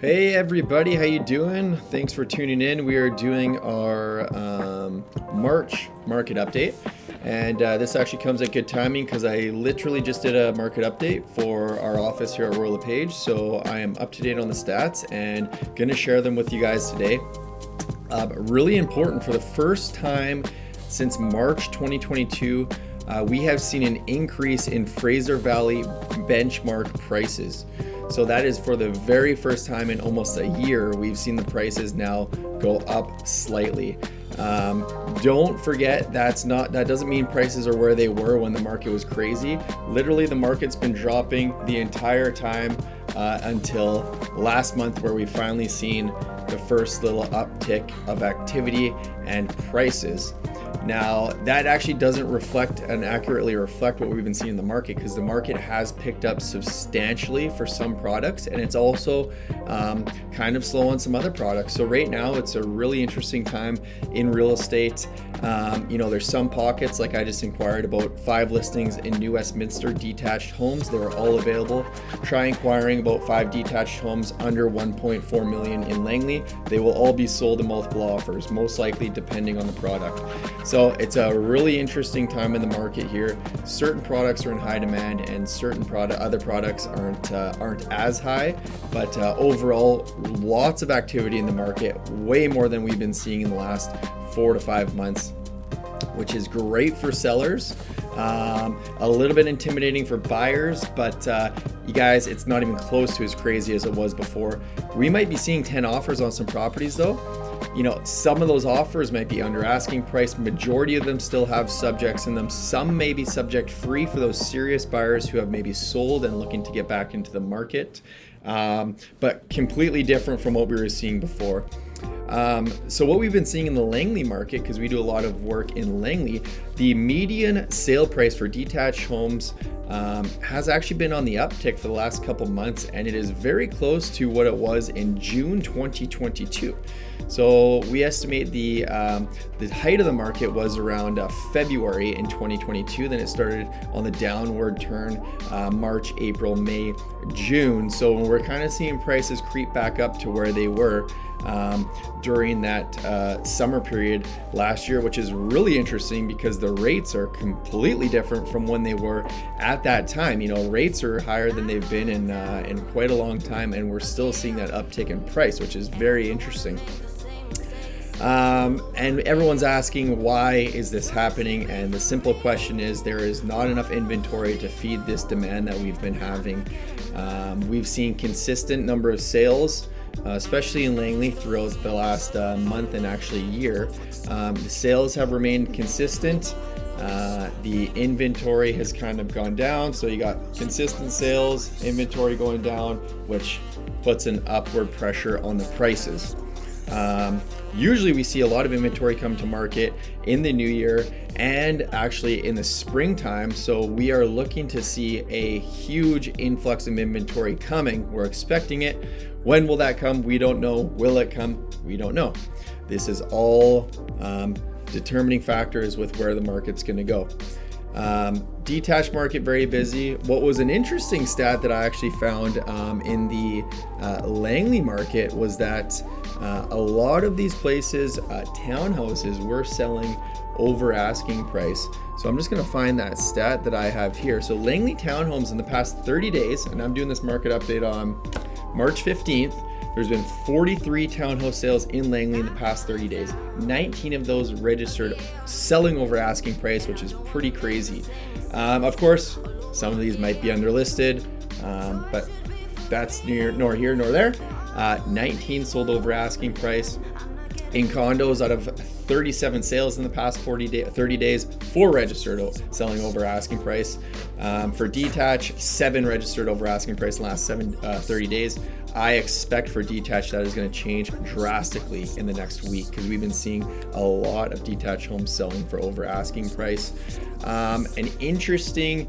Hey everybody, how you doing? Thanks for tuning in. We are doing our March market update, and this actually comes at good timing because I literally just did a market update for our office here at Royal LePage, so I am up to date on the stats and gonna share them with you guys today. Really important, for the first time since March 2022, we have seen an increase in Fraser Valley benchmark prices. So that is for the very first time in almost a year, we've seen the prices now go up slightly. Don't forget, that doesn't mean prices are where they were when the market was crazy. Literally, the market's been dropping the entire time until last month, where we finally seen the first little uptick of activity and prices. Now, that actually doesn't accurately reflect what we've been seeing in the market, because the market has picked up substantially for some products, and it's also kind of slow on some other products. So right now, it's a really interesting time in real estate. There's some pockets, like I just inquired about 5 listings in New Westminster detached homes. They were all available. Try inquiring about 5 detached homes under 1.4 million in Langley. They will all be sold in multiple offers, most likely depending on the product. So it's a really interesting time in the market here. Certain products are in high demand, and certain other products aren't as high. But overall, lots of activity in the market, way more than we've been seeing in the last 4 to 5 months, which is great for sellers. A little bit intimidating for buyers, but you guys, it's not even close to as crazy as it was before. We might be seeing 10 offers on some properties though. Some of those offers might be under asking price. Majority of them still have subjects in them. Some may be subject free for those serious buyers who have maybe sold and looking to get back into the market. But completely different from what we were seeing before. So what we've been seeing in the Langley market, because we do a lot of work in Langley, the median sale price for detached homes has actually been on the uptick for the last couple months, and it is very close to what it was in June 2022. So we estimate the height of the market was around February in 2022. Then it started on the downward turn March, April, May, June. So we're kind of seeing prices creep back up to where they were during that summer period last year, which is really interesting because the rates are completely different from when they were at that time. Rates are higher than they've been in quite a long time, and we're still seeing that uptick in price, which is very interesting. And everyone's asking, why is this happening? And the simple question is, there is not enough inventory to feed this demand that we've been having. We've seen consistent number of sales, especially in Langley, throughout the last month and actually year. The sales have remained consistent. The inventory has kind of gone down. So you got consistent sales, inventory going down, which puts an upward pressure on the prices. Usually we see a lot of inventory come to market in the new year and actually in the springtime. So we are looking to see a huge influx of inventory coming. We're expecting it. When will that come? We don't know. Will it come? We don't know. This is all determining factors with where the market's going to go. Detached market, very busy. What was an interesting stat that I actually found in the Langley market was that a lot of these places, townhouses, were selling over asking price. So I'm just going to find that stat that I have here. So Langley townhomes in the past 30 days, and I'm doing this market update on March 15th, there's been 43 townhouse sales in Langley in the past 30 days. 19 of those registered selling over asking price, which is pretty crazy. Of course, some of these might be underlisted, but that's nor here nor there. 19 sold over asking price. In condos, out of 37 sales in the past 30 days, 4 registered selling over asking price. For detached, 7 registered over asking price in the last 30 days. I expect for detached that is going to change drastically in the next week, because we've been seeing a lot of detached homes selling for over asking price. An interesting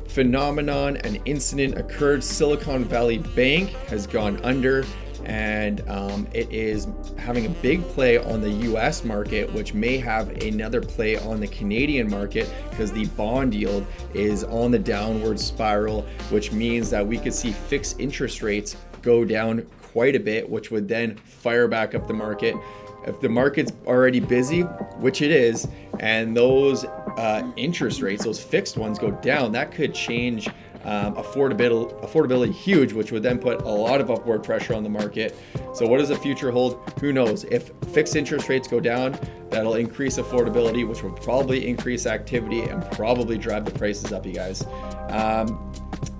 phenomenon, an incident occurred. Silicon Valley Bank has gone under. and it is having a big play on the US market, which may have another play on the Canadian market because the bond yield is on the downward spiral, which means that we could see fixed interest rates go down quite a bit, which would then fire back up the market. If the market's already busy, which it is, and those interest rates, those fixed ones, go down, that could change affordability huge, which would then put a lot of upward pressure on the market. So what does the future hold? Who knows? If fixed interest rates go down, that'll increase affordability, which will probably increase activity and probably drive the prices up, you guys.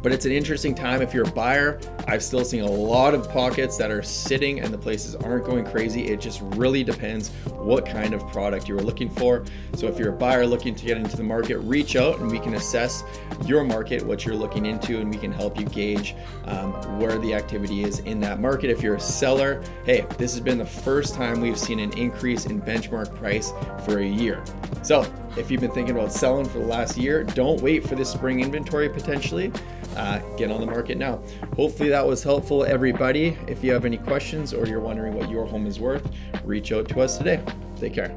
But it's an interesting time if you're a buyer. I've still seen a lot of pockets that are sitting and the places aren't going crazy. It just really depends what kind of product you're looking for. So if you're a buyer looking to get into the market, reach out and we can assess your market, what you're looking into, and we can help you gauge where the activity is in that market. If you're a seller, hey, this has been the first time we've seen an increase in benchmark price for a year. So if you've been thinking about selling for the last year, don't wait for this spring inventory potentially. Get on the market now. Hopefully that was helpful, everybody. If you have any questions or you're wondering what your home is worth, reach out to us today. Take care.